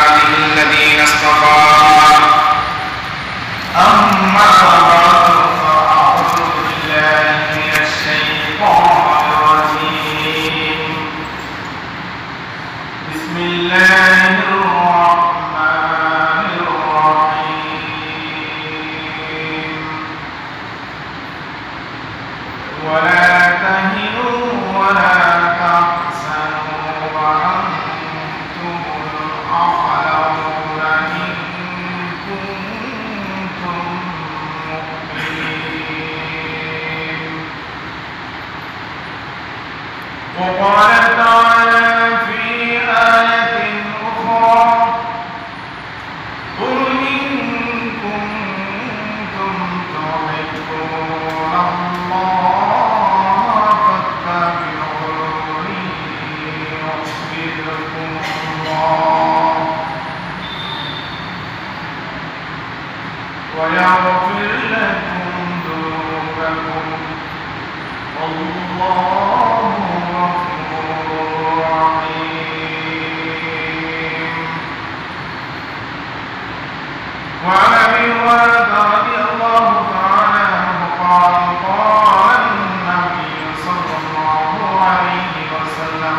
عباده الذين اصطفى أما بعد فأعوذ بالله من الشيطان الرجيم بسم الله الرحمن الرحيم ولا تهنوا ولا تحزنوا وأنتم الأعلون إن كنتم مؤمنين وقال تعالى في آية أخرى قل إن كنتم تحبون الله فاتبعوني يحببكم الله ويغفر لكم ذنوبكم والله غفور رحيم وعن أبي هريرة رضي الله تعالى عنه قال قال النبي صلى الله عليه وسلم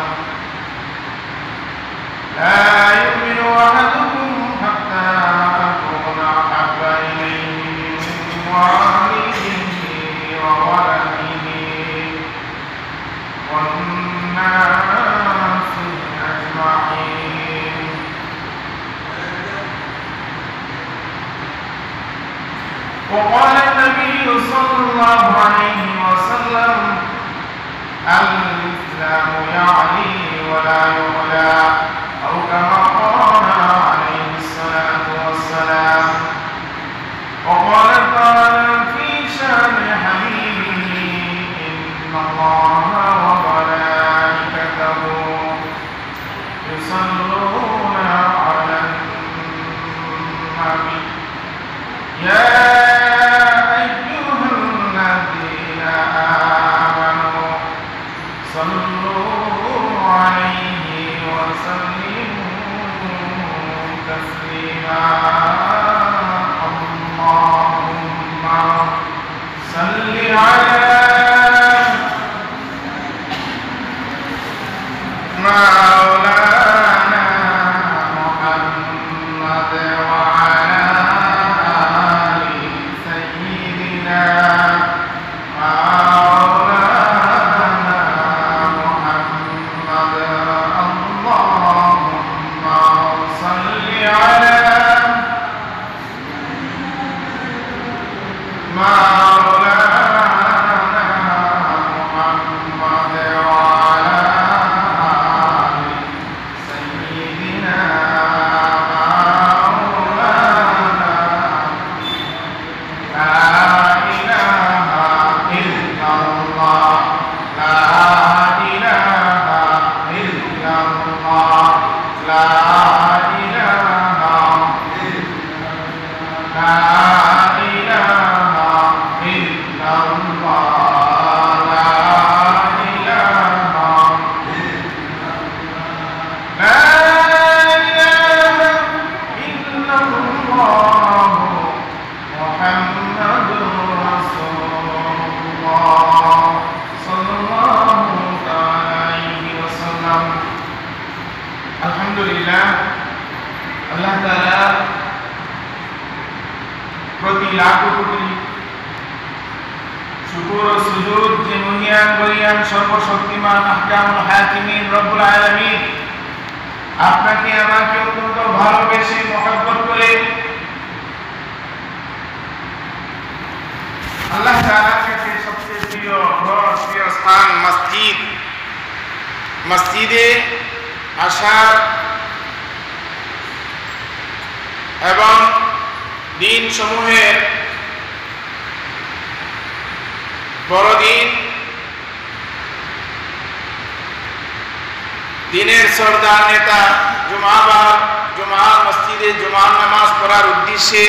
لا يؤمن أحدكم حتى أكون أحب إليه من والده وولده والناس أجمعين وقال النبي صلى الله عليه وسلم الإسلام يعلي ولا يعلى أو كما قال عليه الصلاة والسلام وقال تعالى في شأن حبيبه إن الله وملائكته يصلون على النبي يا أيها الذين آمنوا صلوا عليه وسلموا تسليما اللهم صل على مولانا محمد وعلى آل سيدنا مولانا محمد اللهم صل على مولانا محمد وعلى آل سيدنا مولانا لا إله إلا الله لا إله إلا الله لا إله لا إله إلا الله لا إله لا إله إلا الله محمد رسول الله صلى الله عليه وسلم الحمد لله আল্লাহ তাআলা প্রতি লাখ কোটি শুকর ও সুজুদ যে মহিয়ান বলিয়ান সর্বশক্তিমান আহকামুল হাকিমিন রব্বুল আলামিন আপনাকে আমাকে অত্যন্ত ভালোবেসে মহব্বত করে আল্লাহ তাআলার কাছে সবচেয়ে প্রিয় ঘর প্রিয় স্থান মসজিদে আসার এবং দিন সমূহের বড়দিন দিনের সরদার নেতা জুমার মসজিদে জুমার নামাজ পড়ার উদ্দেশ্যে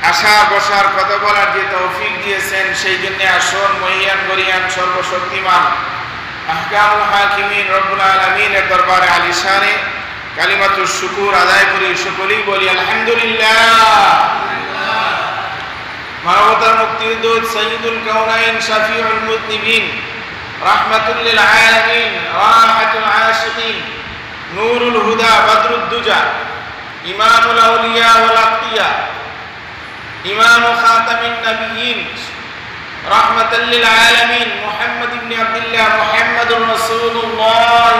আসা বসার কথা বলার যে তৌফিক দিয়েছেন সেই জন্য আসন মহিয়ান গরিয়ান সর্বশক্তিমান আহকামুল হাকিমিন রব্বুল আলামিনের দরবারে আলিশানে কালিমাতুশ শুকুর আদায় করি, সকলেই বলি আলহামদুলিল্লাহ। মানবতার মুক্তির দূত সাইয়্যিদুল কাউনাইন শাফিউল মুযনিবিন রাহমাতুল লিল আলামিন রাহাতুল আশিকিন নূরুল হুদা বদরুদ দুজা ইমামুল আউলিয়া ওয়াল আতকিয়া ইমাম খাতামিন নবিয়্যিন রাহমাতুল লিল আলামিন মুহাম্মদ ইবনে আব্দুল্লাহ মুহাম্মাদুর রাসূলুল্লাহ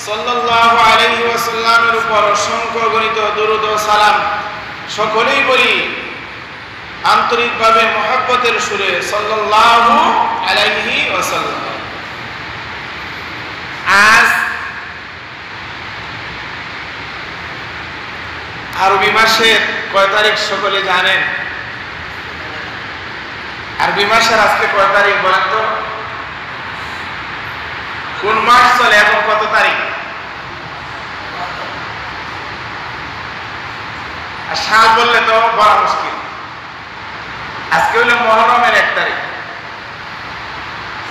সাল্লাল্লাহু আলাইহি ওয়াসাল্লামের উপর অসংখ্য গণিত দরুদ ও সালাম। সকলেই বলি আন্তরিকভাবে মহব্বতের সুরে সাল্লাল্লাহু আলাইহি ওয়াসাল্লাম। আজ আরবি মাসের কয় তারিখ সকলে জানেন? আরবি মাসের আজকে কয় তারিখ বলেন তো? কোন মাস চলে এবং কত তারিখ? আর সাল বললে তো বলা মুশকিল। আজকে হলো মুহররমের 1 তারিখ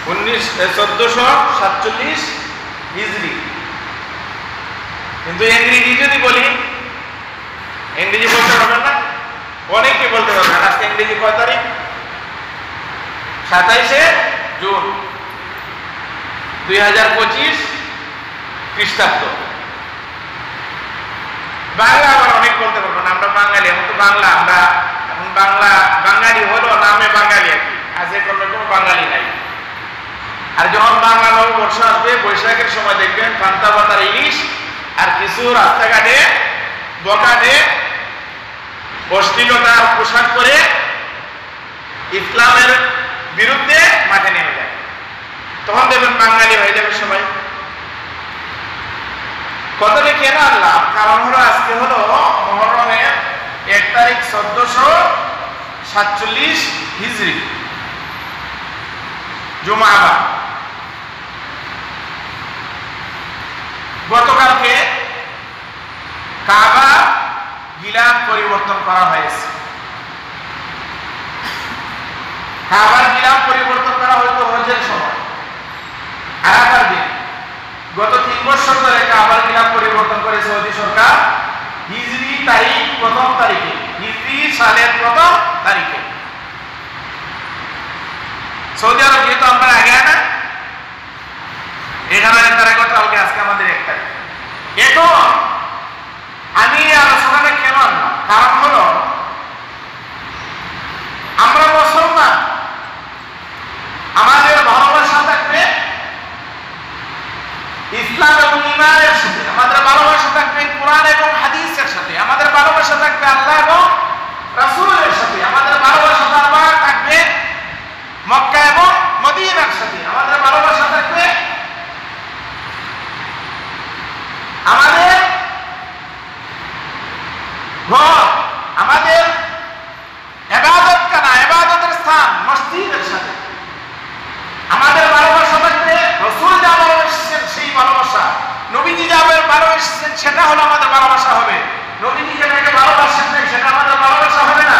1447 হিজরি। কিন্তু ইংরেজি যদি বলি, ইংরেজি বলতে পারবেন না, অনেকে বলতে পারবেন। আজকে ইংরেজি কয় তারিখ? 27শে জুন 2025 খ্রিস্টাব্দ। বাংলা আবার অনেক বলতে পারবেন। আমরা বাঙালি, এখন তো বাংলা, আমরা এখন বাঙালি হলো নামে বাঙালি আর কি, আজকে কোনো বাঙালি নাই। আর যখন বাংলা নববর্ষ আসবে, বৈশাখের সময় দেখবেন পান্তা পাতার ইলিশ আর কিছু রাস্তাঘাটে বকাটে অশ্লীলতার পোশাক করে ইসলামের বিরুদ্ধে মাঠে নেমে যায়। তখন দেখবেন বাঙালি হয়ে যাবে সবাই। কথাটা কেন আনলাম? কারণ হলো আজকে হলো মুহররমের 1 তারিখ 1447 হিজরি, জুমাবার। গতকালকে কাবা গিলাফ পরিবর্তন করা হয়েছে। কাবার গিলাফ পরিবর্তন করা হয়তো হজের সময়, আরাফার দিন। গত 3 বছর ধরে কাবার গিলাফ পরিবর্তন করে সৌদি সরকার হিজরি তারিখ 1 তারিখে, হিজরি সালের 1 তারিখে। সৌদি আরব যেহেতু আমরা আগে না, এখানে 1 তারিখ কালকে, আজকে আমাদের 1 তারিখ। এখন আমি আলোচনাটা কেন আনলাম? কারণ হলো আমরা মুসলমান, আমাদের ভালোবাসা থাকবে ইসলাম এবং ঈমানের সাথে, আমাদের ভালোবাসা থাকবে কোরআন এবং হাদিসের সাথে, আমাদের ভালোবাসা থাকবে আল্লাহ এবং রাসূলের সাথে, আমাদের ভালোবাসা থাকবে মক্কা এবং মদিনার সাথে, আমাদের ভালোবাসা থাকবে আমাদের ঘর, আমাদের ইবাদতখানা, ইবাদতের স্থান মসজিদের সাথে। আমাদের ভালোবাসা থাকবে রাসূল যা ভালোবাসেন সেই ভালোবাসা, নবীজি যা ভালোবাসেন সেটা হলো আমাদের ভালোবাসা হবে। নবীজি যেটাকে ভালোবাসেন নাই সেটা আমাদের ভালোবাসা হবে না।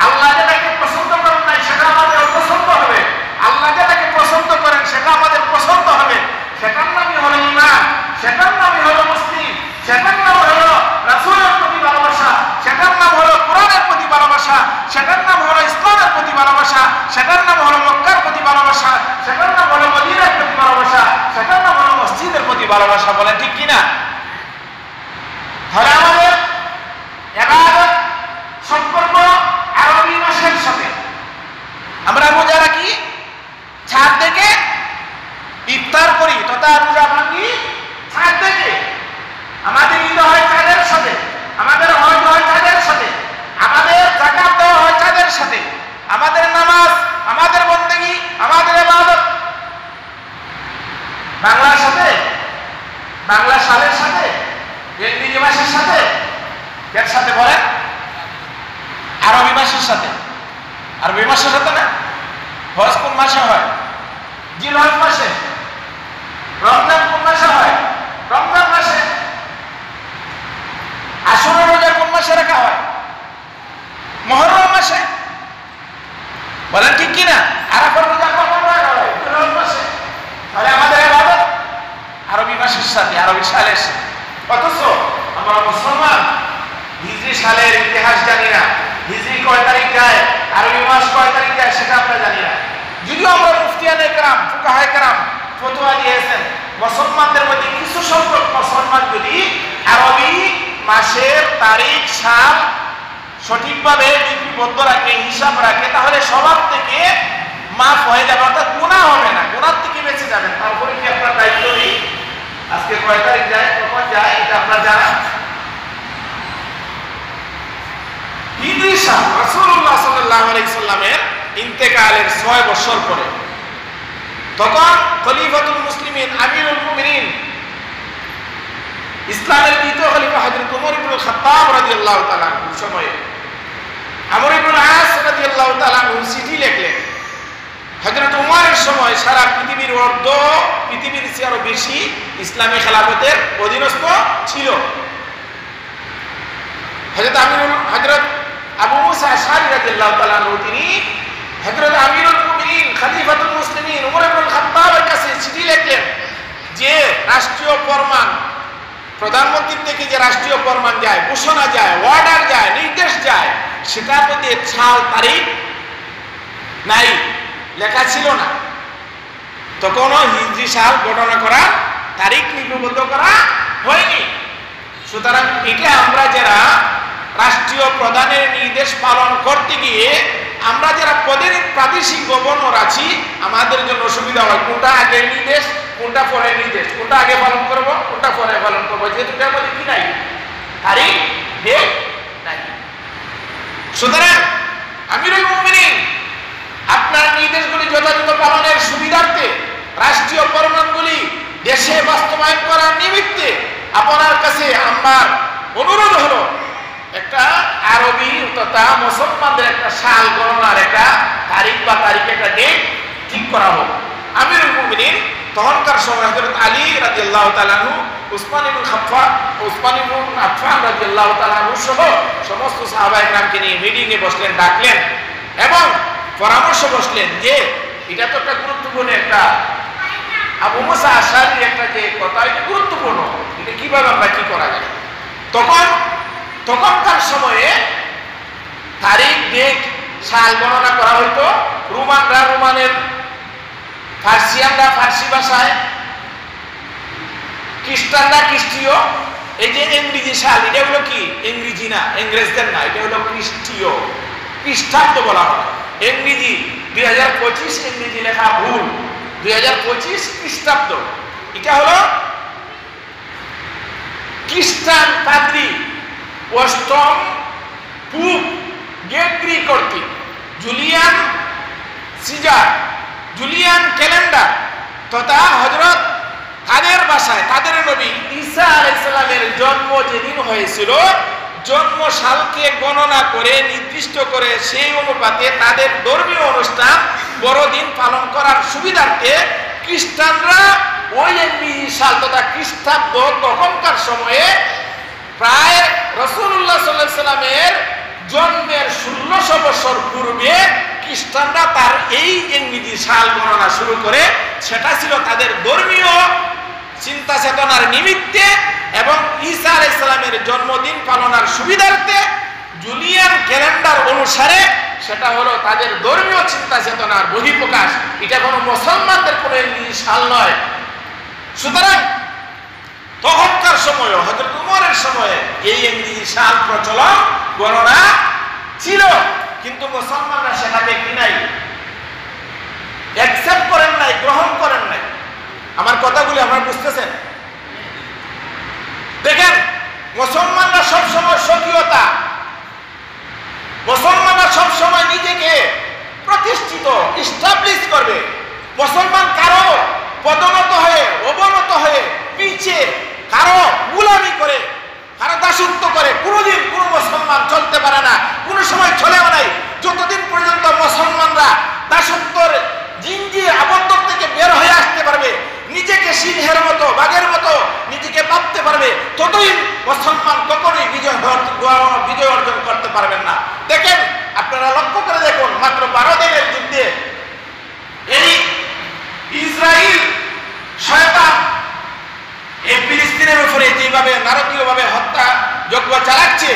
আল্লাহ যেটাকে পছন্দ করেন নাই সেটা আমাদের অপছন্দ হবে। আল্লাহ যেটাকে পছন্দ করেন সেটা আমাদের পছন্দ হবে। সেটার নামই হলো ঈমান, সেটার নামই হলো মুসলিম, সেটার নাম হলো রাসূলের প্রতি ভালোবাসা, সেটার নাম হলো কোরআনের প্রতি ভালোবাসা, সেটার নাম হলো ইসলামের প্রতি ভালোবাসা, সেটার নাম হলো মক্কার প্রতি ভালোবাসা, সেটার নাম হলো মদিনার প্রতি ভালোবাসা, সেটার নাম হলো মসজিদের প্রতি ভালোবাসা। বলেন ঠিক কিনা? তাহলে আমাদের ইবাদত সম্পর্ক আরবি মাসের সাথে। আমরা রোজা রাখি, ছাদ থেকে ইফতার করি তথা রোজা ভাঙি ছাদ থেকে। আমাদের ঈদ হয় চাঁদের সাথে, আমাদের হজ হয় চাঁদের সাথে, আমাদের যাকাত দেওয়া হয় চাঁদের সাথে, আমাদের নামাজ, আমাদের বন্দেগী, আমাদের ইবাদত বাংলার সাথে, বাংলা সালের সাথে, ইংরেজি মাসের সাথে, এর সাথে বলেন আরবি মাসের সাথে। আরবি মাসের সাথে না? হজ কোন মাসে হয়? জিলহজ মাসে। রমজান কোন মাসে হয়? রমজান মাসে। আশুরা রোজা কোন মাসে রাখা হয়? মুহররম মাসে। বলেন ঠিক কিনা? আরাফার রোজা কখন রাখা হয়? জিলহজ মাসে। তাহলে আমাদের ইবাদত আরবি মাসের সাথে, আরবি সালের সাথে। অথচ আমরা মুসলমান হিজরি সালের ইতিহাস জানি না, হিজরি কয় তারিখ যায়, আরবি মাস কয় তারিখ যায় সেটা আমরা জানি না। যদিও আমরা মুফতিয়ানে কেরাম, ফুকাহায়ে কেরাম ফতোয়া দিয়েছেন মুসলমানদের মধ্যে কিছু সংখ্যক মুসলমান যদি আরবি মাসের তারিখ সাল সঠিকভাবে লিপিবদ্ধ রাখে, হিসাব রাখে, তাহলে সবার থেকে মাফ হয়ে যাবে, অর্থাৎ গুনাহ হবে না, গুনাহ থেকে বেঁচে যাবেন। তারপরে কি আপনার দায়িত্ব নেই আজকে কয় তারিখ যায়, কখন যায়, এটা আপনার জানা। হিজরি সাল রাসূলুল্লাহ সাল্লাল্লাহু আলাইহি সাল্লামের ইন্তেকালের 6 বছর পরে, তখন খলিফাতুল মুসলিমিন আমিরুল মুমিনিন ইসলামের দ্বিতীয় খলিফা হযরত ওমর ইবনুল খাত্তাব রাদিয়াল্লাহু তাআলা আনহু সময়ে আমর ইবনুল আস রাদিয়াল্লাহু তাআলা আনহু চিঠি লিখলেন। হযরত ওমরের সময় সারা পৃথিবীর পৃথিবীর চেয়ে আরো বেশি ইসলামী খেলাফতের অধীনস্থ ছিল। হযরত আবু মুসা আশআরী রাদিয়াল্লাহু তাআলা আনহু তিনি হযরত আমিরুল মুমিনিন খলিফাতুল মুসলিমিন ওমর ইবনুল খাত্তাবের কাছে চিঠি লিখলেন যে রাষ্ট্রীয় ফরমান, প্রধানমন্ত্রীর থেকে যে রাষ্ট্রীয় ফরমান যায়, ঘোষণা যায়, অর্ডার যায়, নির্দেশ যায়, সেটার মধ্যে সাল তারিখ নাই, লেখা ছিল না। তখনও হিজরি সাল গণনা করা, তারিখ লিপিবদ্ধ করা হয়নি। সুতরাং এটা আমরা যারা রাষ্ট্রীয় প্রধানের নির্দেশ পালন করতে গিয়ে আমরা যারা প্রাদেশিক গভর্নর আছি, আমাদের জন্য অসুবিধা হয় কোনটা আগে নির্দেশ, কোনটা পরে নির্দেশ, কোনটা আগে পালন করব, কোনটা পরে পালন করব, যেহেতু এর মধ্যে কি নাই, তারিখ ডেট নাই। সুতরাং আমিরুল মুমিনিন আপনার নির্দেশগুলি যথাযথ পালনের সুবিধার্থে, রাষ্ট্রীয় ফরমানগুলি দেশে বাস্তবায়ন করার নিমিত্তে আপনার কাছে আমার অনুরোধ হলো একটা আরবি তথা মুসলমানদের একটা সাল গণনার একটা তারিখ বা তারিখে একটা ডেট ঠিক করা হোক। আমিরুল মুমিনিন তখনকার সময় হযরত আলী রাদিয়াল্লাহু তাআলা আনহু, উসমান ইবনে আফফান রাদিয়াল্লাহু তাআলা আনহু সহ সমস্ত সাহাবায়ে কেরামকে নিয়ে মিটিংয়ে বসলেন, ডাকলেন এবং পরামর্শ বসলেন যে এটা তো একটা গুরুত্বপূর্ণ একটা আবু মুসা আশআরীর একটা যে কথা, এটা গুরুত্বপূর্ণ, এটা কিভাবে আমরা কি করা যায়। তখনকার সময়ে তারিখ ডেট সাল গণনা করা হইতো রোমানরা রোমানের, ফার্সিয়ানরা ফার্সি ভাষায়, খ্রিস্টানরা খ্রিস্টীয়। এই যে ইংরেজি সাল, এটা হলো কি ইংরেজি না, ইংরেজদের না, এটা হলো খ্রিস্টীয়, খ্রিস্টাব্দ বলা হয়। ইংরেজি 2025 ইংরেজি লেখা ভুল, 2025 খ্রিস্টাব্দ। এটা হলো খ্রিস্টান পাদ্রী অষ্টম পুপ গ্রেগরি কর্তৃক জুলিয়ান সিজার, জুলিয়ান ক্যালেন্ডার তথা হযরত কাদের ভাষায় তাদের নবী ঈসা আলাইহিস সালামের জন্ম যেদিন হয়েছিল, জন্ম সালকে গণনা করে নির্দিষ্ট করে সেই অনুপাতে তাদের ধর্মীয় অনুষ্ঠান বড়দিন পালন করার সুবিধার্থে খ্রিস্টানরা ওই ইংরেজি সাল তথা খ্রিস্টাব্দ তখনকার সময়ে প্রায় রাসূলুল্লাহ সাল্লাল্লাহু আলাইহি সাল্লামের জন্মের 1600 বছর পূর্বে খ্রিস্টানরা তার এই ইংরেজি সাল গণনা শুরু করে। সেটা ছিল তাদের ধর্মীয় চিন্তা চেতনার নিমিত্তে এবং ঈসা আলাইহিস সালামের জন্মদিন পালনের সুবিধার্থে জুলিয়ান ক্যালেন্ডার অনুসারে সেটা হলো তাদের ধর্মীয় চিন্তা চেতনার বহিঃপ্রকাশ। এটা কোনো মুসলমানদের কোনো ইংরেজি সাল নয়। সুতরাং তখনকার সময়ে হযরত ওমরের সময়ে এই ইংরেজি সাল প্রচলন গণনা ছিল, কিন্তু মুসলমানরা সেটাকে কি নাই, অ্যাকসেপ্ট করেন নাই, গ্রহণ করেন নাই। আমার কথাগুলি আপনারা বুঝতেছেন? দেখেন, মুসলমানরা সবসময় স্বকীয়তা, মুসলমানরা সবসময় নিজেকে প্রতিষ্ঠিত এস্টাবলিশ করবে। মুসলমান কারো পদোন্নত হয়ে অবনত হয়ে পিছিয়ে কারো গোলামি করে কারো দাসত্ব করে কোনোদিন কোনো মুসলমান চলতে পারে না, কোনো সময় চলেও নাই। যতদিন পর্যন্ত মুসলমানরা দাসত্বর জিঞ্জির আবদ্ধ থেকে বের হয়ে আসতে পারবে, নিজেকে সিংহের মতো বাঘের মতো নিজেকে ভাবতে পারবে, ততদিন মুসলমান কখনোই বিজয় অর্জন করতে পারবেন না। দেখেন, আপনারা লক্ষ্য করে দেখুন, মাত্র 12 দিনের যুদ্ধে এই ইসরায়েল শয়তান এই ফিলিস্তিনের উপরে যেভাবে নারকীয়ভাবে হত্যা যজ্ঞ চালাচ্ছে,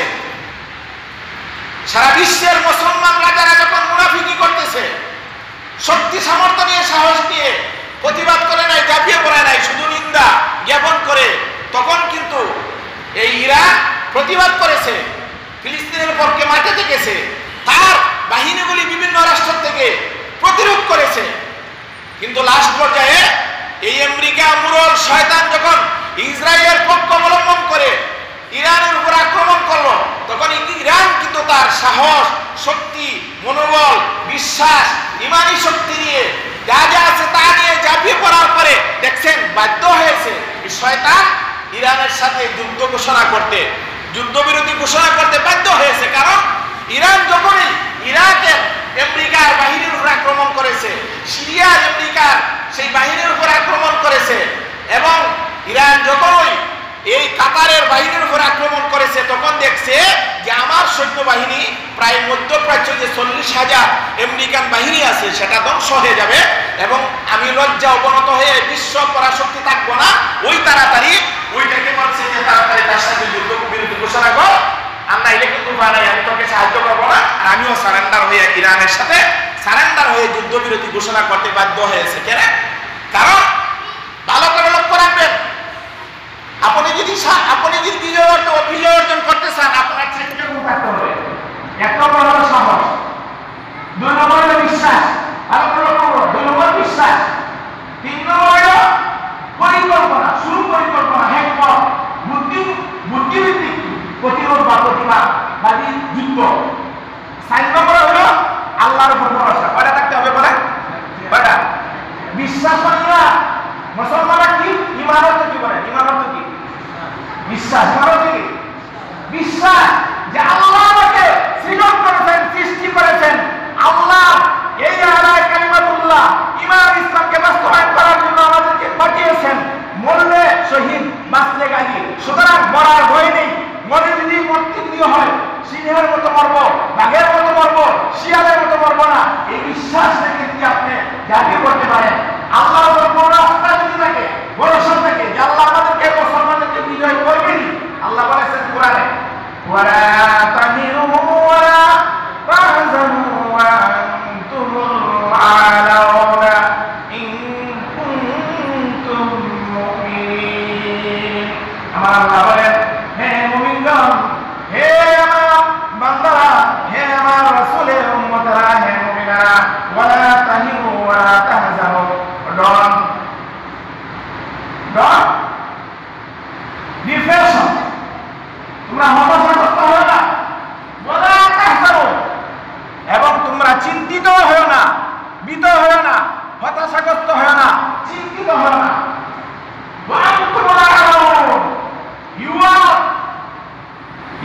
সারা বিশ্বের মুসলমান রাজারা যখন মুনাফিকি করতেছে, শক্তি সামর্থ্য নিয়ে সাহস নিয়ে প্রতিবাদ করে নাই, ঝাঁপিয়ে পড়ে নাই, শুধু নিন্দা জ্ঞাপন করে, তখন কিন্তু এই ইরান প্রতিবাদ করেছে, ফিলিস্তিনের পক্ষে মাঠে থেকেছে, তার বাহিনীগুলি বিভিন্ন রাষ্ট্র থেকে প্রতিরোধ করেছে। কিন্তু লাস্ট পর্যায়ে এই আমেরিকা মুরল শয়তান যখন ইসরায়েলের পক্ষ অবলম্বন করে ইরানের উপর আক্রমণ করলো, তখন ইরান কিন্তু তার সাহস, শক্তি, মনোবল, বিশ্বাস, ইমানি শক্তি নিয়ে যা যা আছে তা নিয়ে ঝাঁপিয়ে পড়ার পরে দেখছেন বাধ্য হয়েছে শয়তান ইরানের সাথে যুদ্ধ ঘোষণা করতে, যুদ্ধবিরতি ঘোষণা করতে বাধ্য হয়েছে। কারণ ইরান যখনই ইরাকের আমেরিকার বাহিনীর উপর আক্রমণ করেছে, সিরিয়ার আমেরিকার সেই বাহিনীর উপর আক্রমণ করেছে, এবং ইরান যখনই এই কাতারের বাহিনীর উপর আক্রমণ করেছে, তখন দেখছে যে আমার সৈন্যবাহিনী প্রায় মধ্যপ্রাচ্য যে 40,000 আমেরিকান বাহিনী আছে সেটা ধ্বংস হয়ে যাবে, এবং আমি লজ্জা অবনত হয়ে বিশ্ব পরাশক্তি থাকবো না। ওই তাড়াতাড়ি ওইটাকে বলছে যে তাড়াতাড়ি তার সাথে যুদ্ধ বিরতি ঘোষণা কর, আর নাইলে কিন্তু বানাই আমি তোকে সাহায্য করবো না। আর আমিও সারেন্ডার হয়ে ইরানের সাথে সারেন্ডার হয়ে যুদ্ধবিরতি ঘোষণা করতে বাধ্য হয়েছে। কেন? কারণ ভালো করে লক্ষ্য রাখবেন, আপনি যদি বিজয় অর্জন করতে চান, আপনার চারটা গুণ থাকতে হবে। এক নম্বর হলো সাহস, 2 নম্বর হলো বিশ্বাস, ভালো করে লক্ষ্য করুন, 2 নম্বর বিশ্বাস, 3 নম্বর হলো পরিকল্পনা, সুপরিকল্পনা, হিকমত, বুদ্ধিভিত্তিক প্রতিরোধ বা প্রতিবাদী যুদ্ধ, 4 নম্বর হলো আল্লাহর উপর ভরসা। কয়টা থাকতে হবে বলেন? কয়টা? বিশ্বাস মানে মুসলমানরা কি ঈমান অর্থ কি বলেন? ঈমান অর্থ কি? বিশ্বাস। ঈমান অর্থ কি? বিশ্বাস যে আল্লাহ আমাকে সৃজন করেছেন, সৃষ্টি করেছেন, আল্লাহ এই আলায় কালিমাতুল্লাহ ঈমান ইসলামকে বাস্তবায়ন করার জন্য আমাদেরকে পাঠিয়েছেন, মরলে শহীদ বাঁচলে গাজী। সুতরাং মরার ভয় নেই, মরে যদি মৃত্যু হয় সিংহের মতো মরবো, বাঘের মতো মরবো, শিয়ালের মতো মরবো না। এই বিশ্বাস থেকে যদি আপনি জাগিয়ে করতে পারেন, আল্লাহর উপর কোনো আস্থা যদি থাকে, ভরসা থাকে যে আল্লাহ আমাদেরকে মুসলমানদেরকে বিজয় করবেন। আল্লাহ বলেছেন কোরআনে, ওয়ালা তাহিনু ওয়ালা তাহজানু ওয়া আনতুমুল আ'লাউনা ইন কুনতুম মুমিনিন। আমার আল্লাহ বলেন, হে মুমিনগণ, হে আমার বান্দারা, হে আমার রাসূলের উম্মতরা, হে মুমিনারা, ওয়ালা তাহিনু ওয়ালা তাহজানু, ডন ডিপ্রেশন, তোমরা হতাশাগ্রস্ত হও না, ওয়ালা তাহজানু, এবং তোমরা চিন্তিত হও না, ভীত হও না, হতাশাগ্রস্ত হও না, চিন্তিত হও না। ওয়া আনতুম আ'লাউন,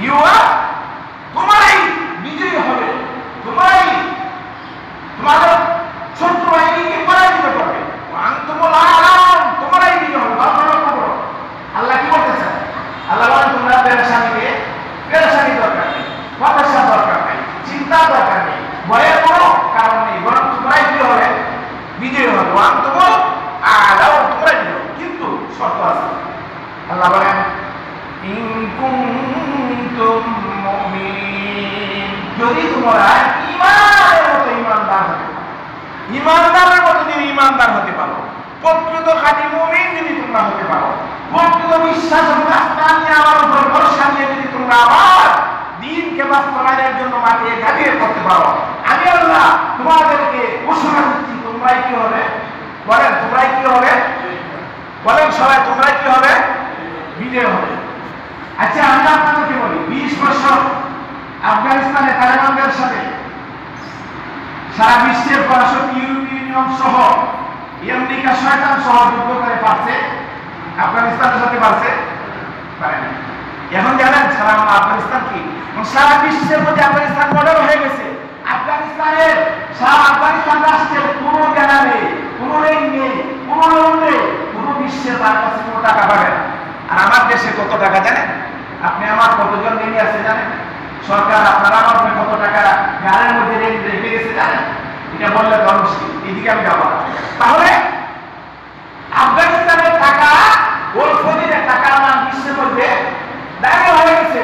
ইউ আর তোমারই বিজয়ী হবে, তোমাদের শত্রু বাহিনীকে পরাজিত করবে। তোমরাই বিজয়ী হবে। আল্লাহ কি বলতেছেন? আল্লাহ বলেন তোমরা পেরেশানি দরকার নেই, হতাশা দরকার নেই, চিন্তা দরকার নেই, ভয়ের কোনো কারণ নেই, বরং তোমরাই কি হবে? বিজয়ী হবে। তোমরাই বিজয়ী। কিন্তু শর্ত আছে। আল্লাহ বলেন ইন কুনতুম মুমিনিন, যদি তোমরা ঈমানের মতো ঈমানদার হতে পারো, ঈমানদারের মতো যদি ঈমানদার হতে পারো, প্রকৃত খাঁটি মুমিন যদি তোমরা হতে পারো, প্রকৃত বিশ্বাস ও আস্থা নিয়ে আমার উপর ভরসা নিয়ে যদি তোমরা আমার দ্বীনকে বাস্তবায়নের জন্য মাঠে ঝাঁপিয়ে পড়তে পারো, আমি আল্লাহ তোমাদেরকে ঘোষণা দিচ্ছি তোমরাই কি হবে? বলেন তোমরাই কি হবে? বলেন সবাই তোমরাই কি হবে? বিজয় হবে। আচ্ছা আমরা আপনাদেরকে বলি, 20 বছর আফগানিস্তানে তালেবানদের সাথে সারা বিশ্বের পরাশক্তি ইউরোপীয় ইউনিয়ন সহ আমেরিকা শয়তান সহ যুদ্ধ করে পারছে? আফগানিস্তানের সাথে পারছে? পারে না। এখন জানেন সারা আফগানিস্তান কি? সারা বিশ্বের মধ্যে আফগানিস্তান মডেল হয়ে গেছে। সারা আফগানিস্তান রাষ্ট্রের কোনো জানা নেই, কোনো ঋণ নেই, কোনো লোন নেই, কোনো বিশ্বের তার কাছে কোনো টাকা পাবে না। আর আমার দেশে কত টাকা জানেন? আপনি আমার কতজন ঋণী আছে জানেন? সরকার আপনারা আমার কত টাকা গাড়ির মধ্যে ঋণ রেখে গেছে জানেন? এটা বললে ধর্মশীল, এদিকে আমি যাবো। তাহলে আফগানিস্তানের টাকা, গোলফদিনের টাকার মান বিশ্বের মধ্যে দাঁড়িয়ে হয়ে গেছে।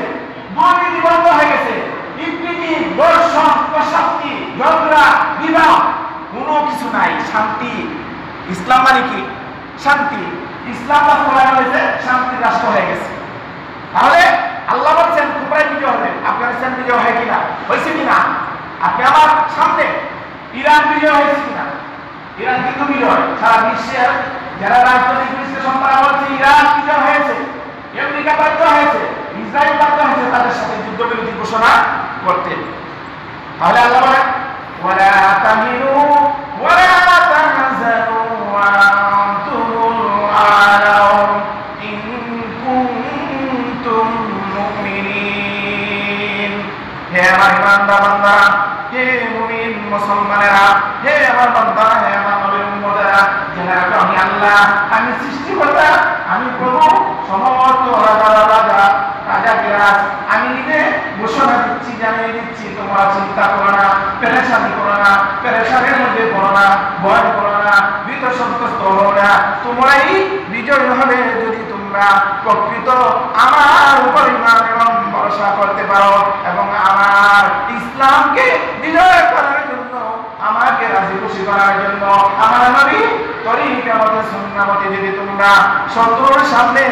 ইসলাম মানে কি? শান্তি। ইসলাম বাস্তবায়ন হয়েছে, শান্তির রাষ্ট্র হয়ে গেছে। তাহলে আল্লাহ বলছেন তোমরাই বিজয় হবে। আফগানিস্তান বিজয় হয় কিনা? হয়েছে কিনা? আপনি আমার সামনে ইরান বিজয় হয়েছে কিনা? ইরান কিন্তু বিজয়। সারা বিশ্বের যারা রাজনৈতিক বিশ্লেষণ তারা বলছে ইরান বিজয় হয়েছে, আমেরিকা বাধ্য হয়েছে, ইসরায়েল বাধ্য হয়েছে তাদের সাথে যুদ্ধবিরতি ঘোষণা করতে। তাহলে আল্লাহ বলেন ওয়ালা তাহিনু ওয়ালা তাহজানু ওয়া আনতুমুল আ'লাউন ইন কুনতুম মুমিনিন। হে আমার বান্দা, হে মুমিন মুসলমানেরা, হে আমার বান্দা, হে আমার নবীর উম্মতেরা, জেনে রাখো আমি আল্লাহ, আমি সৃষ্টিকর্তা, আমি প্রভু, সমস্ত রাজা বিরাজ। আমি নিজে ঘোষণা দিচ্ছি, জানিয়ে দিচ্ছি, তোমরা চিন্তা করো না, পেরেশানি করো না, পেরেশানির মধ্যে পড়ো না, ভয় করো না, ভীত সন্ত্রস্ত হও না। তোমরাই বিজয় হবে যদি তোমরা প্রকৃত আমার উপর ঈমান এবং ভরসা করতে পারো এবং আমার ইসলামকে বিজয় করার জন্য, আমাকে রাজি খুশি করার জন্য, আমার নবী তরিকা মতে সুন্নাহ মতে যদি তোমরা শত্রুর সামনে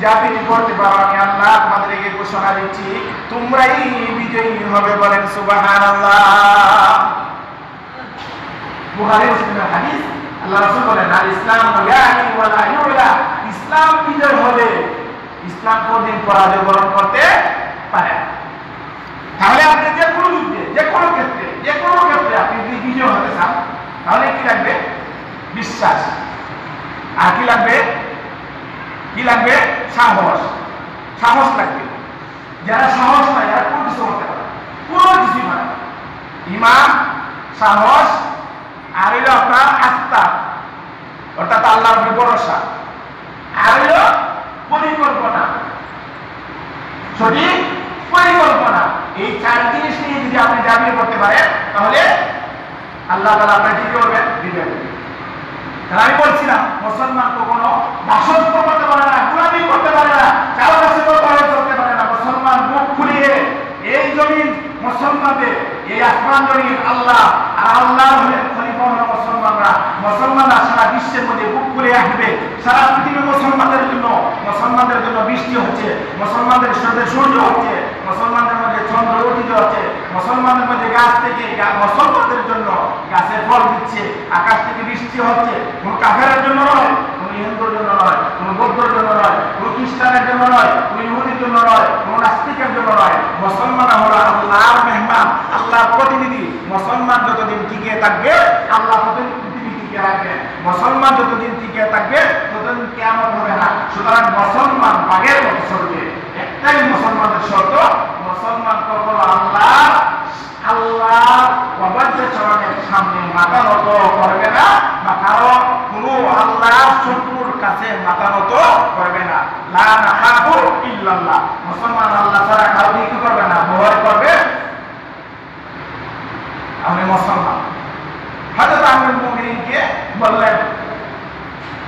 জাতি করতে পারো, আমি আল্লাহ তোমাদেরকে ঘোষণা দিচ্ছি তোমরাই বিজয়ী হবে। বলেন সুবহানাল্লাহ। বুখারী মুসলিমের হাদিস, আল্লাহ রাসূল বলেন আল ইসলাম ইয়ানি ওয়া লা ইউলা। ইসলাম বিজয় হবে, ইসলাম কোনদিন পরাজয় বরণ করতে পারে না। তাহলে আপনি যে কোনো যুদ্ধে, যে কোনো ক্ষেত্রে আপনি যদি বিজয় হতে চান তাহলে কি লাগবে? বিশ্বাস। আর কি লাগবে? সাহস। সাহস লাগবে। যারা সাহস নাই তারা কোনো কিছু করতে পারে, কোনো কিছুই পারে না। ঈমান, সাহস, আর হইল আপনার আস্থা, অর্থাৎ আল্লাহর উপর ভরসা, আর হইল পরিকল্পনা, সঠিক পরিকল্পনা। এই চার জিনিস নিয়ে যদি আপনি দাবি করতে পারেন তাহলে আল্লাহ তাআলা আপনাকে কি করবেন? বিজয় করবেন। তাহলে আমি বলছিলাম মুসলমান কখনো দাসত্ব করতে পারে না, গোলামি করতে পারে না, কারো কাছে চলতে পারে না। মুসলমান মুখ খুলিয়ে এই জমিন মুসলমানদের, এই আসমান জমিন আল্লাহ, আর আল্লাহ হলেন খলিফা হলো মুসলমানরা। মুসলমানরা সারা বিশ্বের মধ্যে বুক করে আসবে। সারা পৃথিবী মুসলমানদের জন্য বৃষ্টি হচ্ছে, মুসলমানদের সাথে সূর্য হচ্ছে, মুসলমানদের মধ্যে চন্দ্র উদিত হচ্ছে, মুসলমানদের মধ্যে গাছ থেকে মুসলমানদের জন্য গাছের ফল দিচ্ছে, আকাশ থেকে বৃষ্টি হচ্ছে। কোন কাফেরের জন্য নয়, কোন হিন্দুর জন্য নয়, কোন বৌদ্ধের জন্য নয়, কোন খ্রিস্টানের জন্য নয়, কোন ইহুদির জন্য নয়, কোন নাস্তিকের জন্য নয়। মুসলমান হলো আল্লাহর মেহমান, আল্লাহর প্রতিনিধি। মুসলমান যতদিন টিকে থাকবে আল্লাহ ততদিন পৃথিবী টিকে রাখবে। মুসলমান যতদিন টিকে থাকবে ততদিন কিয়ামত হবে না। সুতরাং মুসলমান বাঘের মতো চলবে। একটাই মুসলমানের শর্ত, মুসলমান কখনো আল্লাহ অবাধ্য চরণের সামনে মাথা নত করবে না, বা কারো কোনো আল্লাহর শত্রুর কাছে মাথা নত করবে না। লা নাখাফু ইল্লাল্লাহ। মুসলমান আল্লাহ ছাড়া কাউকে কি করবে না, ভয় করবে। আমি মুসলমান। হযরত আমিরুল মুমিনিনকে বললেন,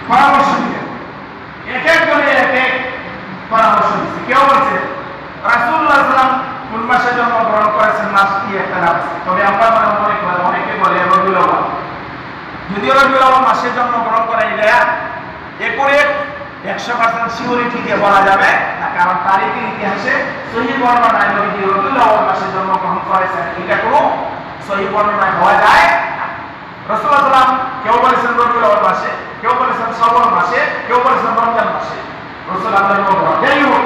পরামর্শ দিলেন। এক একজনে এক এক পরামর্শ দিচ্ছে। কেউ বলছে রাসূলুল্লাহ সাল্লাল্লাহু আলাইহি ওয়াসাল্লাম কোন মাসে জন্মগ্রহণ করেছেন, মাস কি একটা নাম আছে। তবে আমরা অনেকে বলে রবিউল আউয়াল। যদিও রবিউল আউয়াল মাসে জন্মগ্রহণ করে এটা একুরেট 100% সিউরিটি দিয়ে বলা যাবে না, কারণ তারিখের ইতিহাসে সহিহ বর্ণনায় নবী রবিউল আউয়াল মাসে জন্মগ্রহণ করেছেন এটা কোনো সহিহ বর্ণনায় হওয়া যায় না। রাসূলুল্লাহ সাল্লাল্লাহু আলাইহি ওয়াসাল্লাম কেউ বলেছেন রবিউল আউয়াল মাসে, কেউ বলেছেন শাওয়াল মাসে, কেউ বলেছেন রমজান মাসে। রাসূলুল্লাহ সাল্লাল্লাহু আলাইহি ওয়াসাল্লাম যাই হোক,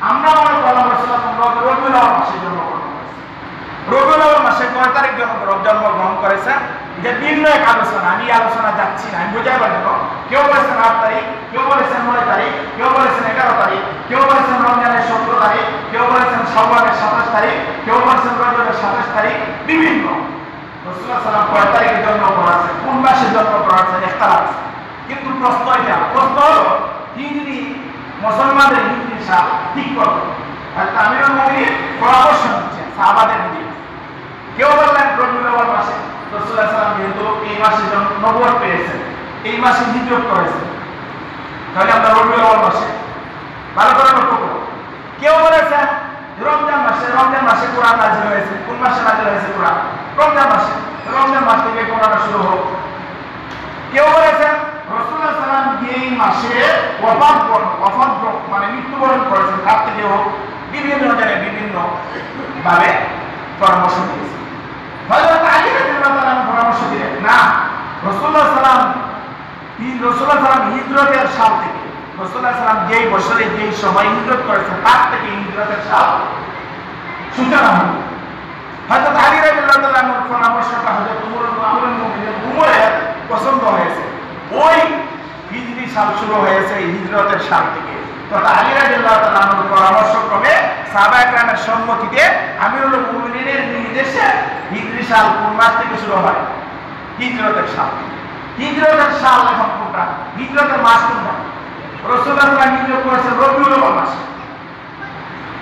আমরা মনে করলাম রাসূলুল্লাহ রবিউল আউয়াল মাসে জন্মগ্রহণ করেছেন। রবিউল আউয়াল মাসে কয় তারিখ জন্মগ্রহণ করেছেন এটা ভিন্ন এক আলোচনা, আমি আলোচনা যাচ্ছি না, আমি বোঝাই পারব। কেউ বলেছেন 8 তারিখ, কেউ বলেছেন 9 তারিখ, কেউ বলেছেন 11 তারিখ, কেউ বলেছেন রমজানের 17 তারিখ, কেউ বলেছেন শাওয়ালের 27 তারিখ, কেউ বলেছেন রজবের 27 তারিখ, বিভিন্ন। রাসূলুল্লাহ সাল্লাল্লাহু আলাইহি ওয়াসাল্লাম কয় তারিখে জন্মগ্রহণ করেছেন, কোন মাসে জন্মগ্রহণ করেছেন ইখতিলাফ আছে। কিন্তু প্রশ্ন হলো হিজরি মুসলমানদের হিজরি সাল ঠিক করবে। আর আমিরুল মুমিনিন পরামর্শ দিচ্ছেন সাহাবাদের দিকে। কেউ বললেন রবিউল আউয়াল মাসে। রাসূলুল্লাহ সাল্লাল্লাহু আলাইহি ওয়াসাল্লাম যেহেতু এই মাসে নবুয়ত পেয়েছেন, এই মাসে হিজরত করেছেন, তাহলে আমরা রবিউল আউয়াল মাসে ভালো করে লক্ষ্য করব। কেউ বলেছেন রমজান মাসে কোরআন নাযিল হয়েছে। কোন মাসে নাযিল হয়েছে কোরআন? রমজান মাসে। রমজান মাস থেকে কোরআন শুরু হোক। কেউ বলেছেন যেই মাসে মানে মৃত্যুবরণ করেছেন তার থেকে হোক বিভিন্ন জনে বিভিন্ন ভাবে পরামর্শ দিয়েছে। হযরত আলী রাদিয়াল্লাহু তাআলা পরামর্শ দিলেন না, রাসূলুল্লাহ সাল্লাল্লাহু হিজরতের সাল থেকে, রাসূলুল্লাহ সাল্লাম যেই বছরে যেই সময় হিজরত করেছেন তার থেকে হিজরতের সাল সূচনা হলো। হযরত আলী রাদিয়াল্লাহু তাআলার পরামর্শটা হযরত আমিরুল মুমিনিন উমরের পছন্দ হয়েছে। ওই হিজরি সাল শুরু হয়েছে হিজরতের সাল থেকে। তথা আলী রাদিয়াল্লাহু তাআলার পরামর্শক্রমে সাহাবায়ে কেরামের সম্মতিতে আমিরুল মুমিনিনের নির্দেশে হিজরি সাল কোন মাস থেকে শুরু হয়? হিজরতের সাল। হিজরতের সাল এখন কোনটা? হিজরতের মাস কোনটা? রাসূলুল্লাহ সাল্লাল্লাহু আলাইহি ওয়াসাল্লাম হিজরত করেছেন রবিউল আউয়াল মাসে।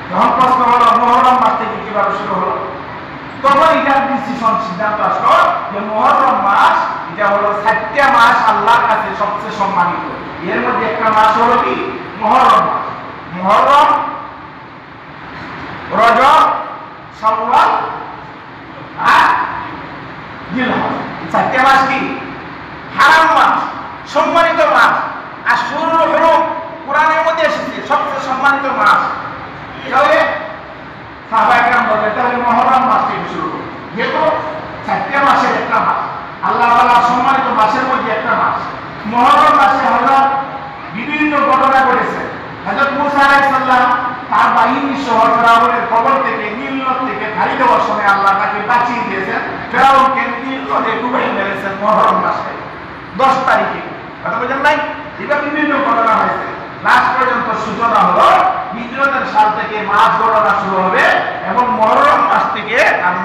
তখন প্রশ্ন হলো মুহররম মাস থেকে কিভাবে শুরু হলো? তখন এটার সিদ্ধান্ত আসলো যে মুহররম মাস এটা হলো 7টা মাস আল্লাহর কাছে সবচেয়ে সম্মানিত। এর মধ্যে একটা মাস হলো কি? মুহররম মাস। মুহররম, রজব, শাওয়াল আর জিলহজ, 7টা মাস কি? হারাম মাস, সম্মানিত মাস। আর শুরু হলো কোরআনের মধ্যে এসেছে সবচেয়ে সম্মানিত মাস। তাহলে সাহাবায়ে কেরাম বলেন তাহলে মুহররম মাস থেকে শুরু করুন, যেহেতু 7টা মাসের একটা মাস, আল্লাহ তাআলা সম্মানিত মাসের মধ্যে একটা মাস। মুহররম মাসে হযরত বিভিন্ন ঘটনা ঘটেছে। হযরত মূসা আলাইহিস সালাম তার বাহিনী সহ ফেরাউনের কবল থেকে নীল নদ থেকে ধারি দেওয়ার সময় আল্লাহ তাকে বাঁচিয়ে দিয়েছেন। ফেরাউনকে নীল নদে ডুবিয়ে মেরেছেন মুহররম মাসে 10 তারিখে। কথা বুঝেন নাই? এবার বিভিন্ন ঘটনা হয়েছে। লাস্ট পর্যন্ত সূচনা হলো হিজরতের সাল থেকে মাস গণনা শুরু হবে এবং মুহররম মাস থেকে আর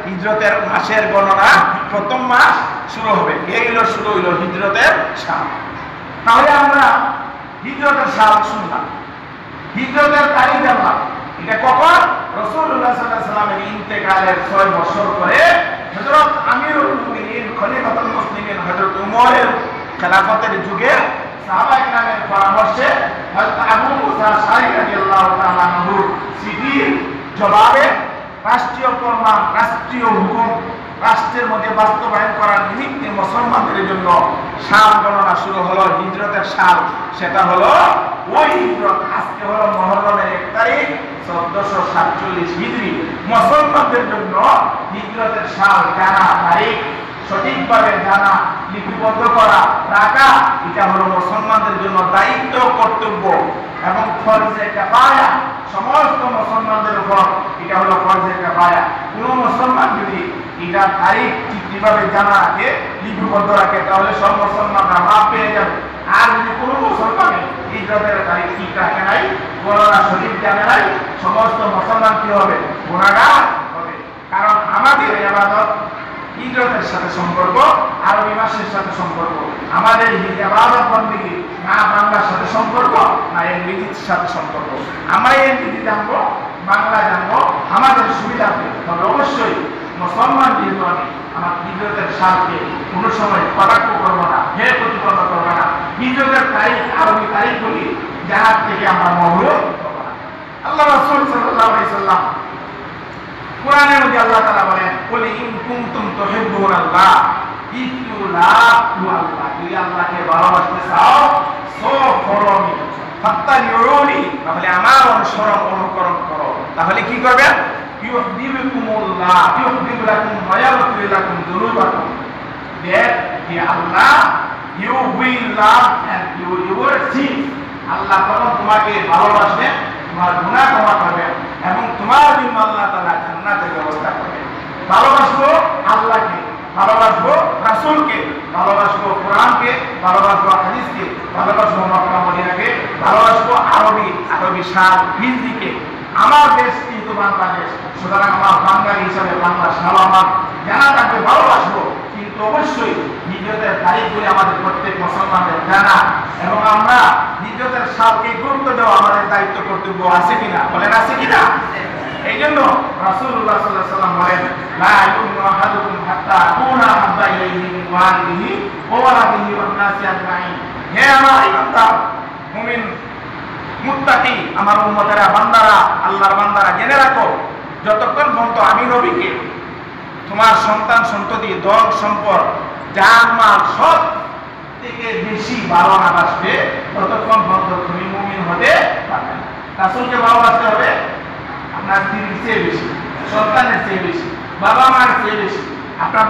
হিজরতের মাসের গণনা প্রথম মাস শুরু হবে। এই হলো শুরু হইল হিজরতের সাল। তাহলে আমরা হিজরতের সাল শুনলাম, হিজরতের তারিখ জানলাম। এটা কখন? রাসূলুল্লাহ সাল্লাল্লাহু আলাইহি ওয়াসাল্লামের ইন্তেকালের 6 বছর পরে হযরত আমিরুল মুমিনিন খলিফাতুল মুসলিমিন হযরত উমরের খেলাফতের যুগে সাহাবায়ে কেরামের পরামর্শে হযরত আবু মুসা আশআরী রাদিয়াল্লাহু তাআলা আনহু চিঠির জবাবে রাষ্ট্রীয় ফরমান, রাষ্ট্রীয় হুকুম রাষ্ট্রের মধ্যে বাস্তবায়ন করার নিমিত্তে মুসলমানদের জন্য সাল গণনা শুরু হলো হিজরতের সাল। সেটা হলো ওই হিজরত। আজকে হলো মুহররমের 1 তারিখ 1447 হিজরি। মুসলমানদের জন্য হিজরতের সাল জানা, তারিখ সঠিকভাবে জানা, লিপিবদ্ধ করা, রাখা, এটা হলো মুসলমানদের জন্য দায়িত্ব, কর্তব্য এবং ফরজে কিফায়া। সমস্ত মুসলমানদের উপর এটা হলো ফরজে কিফায়া। কোনো মুসলমান যদি এটা তারিখ ঠিকভাবে জানা রাখে, লিপিবদ্ধ রাখে, তাহলে সব মুসলমানরা মাপ পেয়ে যাবে। আর যদি কোনো মুসলমান হিজরতের তারিখ ঠিক রাখে নাই, গণনা সঠিক জানে নাই, সমস্ত মুসলমান কি হবে? গুনাহগার হবে। কারণ আমাদের ইবাদত হিজরতের সাথে সম্পর্ক, আরবি মাসের সাথে সম্পর্ক। আমাদের ইবাদত বন্দেগী না বাংলার সাথে সম্পর্ক না ইংরেজির সাথে সম্পর্ক। আমরা ইংরেজি জানবো, বাংলা জানবো, আমাদের সুবিধা হবে। তবে অবশ্যই মুসলমান যেহেতু আমি আমার হিজরতের সালকে কোনো সময় কটাক্ষ করবো না, হে প্রতিপন্ন করবো না। হিজরতের তারিখ, আরবি তারিখগুলি জানার থেকে আমরা মহরুম হবো না। আল্লাহ রাসূল সাল্লাল্লাহু আলাইহি ওয়াসাল্লাম কোরআনের মধ্যে আল্লাহ তাআলা বলেন, কুল ইন কুনতুম তুহিব্বুনাল্লাহ ইত্তিবা'আল্লাহ, যদি আল্লাহকে ভালোবাসতে চাও সো ফলোমি ফাত্তাবিউনি, তাহলে আমার অনুকরণ করো। তাহলে কি করবে? ইউহিব্বুকুমুল্লাহ ইউহিব্বু লাকুম ওয়া ইয়াগফির লাকুম যুনুবাকুম। That he Allah you will love and your sin. Allah তখন তোমাকে ভালোবাসবেন, তোমার গুনাহ ক্ষমা করবেন এবং তোমার জন্য আল্লাহ তাআলা জান্নাতের ব্যবস্থা করবেন। ভালোবাসবো আল্লাহকে, ভালোবাসবো রাসূলকে, ভালোবাসবো কোরআনকে, ভালোবাসবো হাদিসকে, ভালোবাসবো মক্কা মদিনাকে, ভালোবাসবো আরবি সাল হিজরিকে। আমার দেশ কিন্তু বাংলাদেশ, সুতরাং আমার বাঙালি হিসাবে বাংলা সাল আমার জানা থাকবে, ভালোবাসবো। কিন্তু অবশ্যই হিজরতের তারিখগুলি আমাদের প্রত্যেক মুসলমানদের জানা এবং আমরা হিজরতের সালকে গুরুত্ব দেওয়া আমাদের দায়িত্ব, কর্তব্য আছে কিনা? বলেন আছে কিনা? এই জন্য রাসূলুল্লাহ সাল্লাল্লাহু আলাইহি ওয়াসাল্লাম বলেন, লা ইউমিনু আহাদুকুম হাত্তা আকুনা হাব্বা ইলাইহি মিন ওয়ালিদিহি ওয়া ওয়ালাদিহি ওয়ান নাসি আজমাইন। হে আমার ইমানদার মুমিন মুত্তাকি আমার উম্মতেরা, বান্দারা, আল্লাহর বান্দারা, জেনে রাখো যতক্ষণ পর্যন্ত আমি নবীকে তোমার সন্তান সন্ততি, ধন সম্পদ, জান মাল সব থেকে বেশি ভালো না বাসবে ততক্ষণ পর্যন্ত তুমি মুমিন হতে পারবে না। রাসূলকে ভালোবাসতে হবে আপনার স্ত্রীর চেয়ে বেশি, সন্তানের চেয়ে বেশি, বাবা মার চেয়ে বেশি, আপনার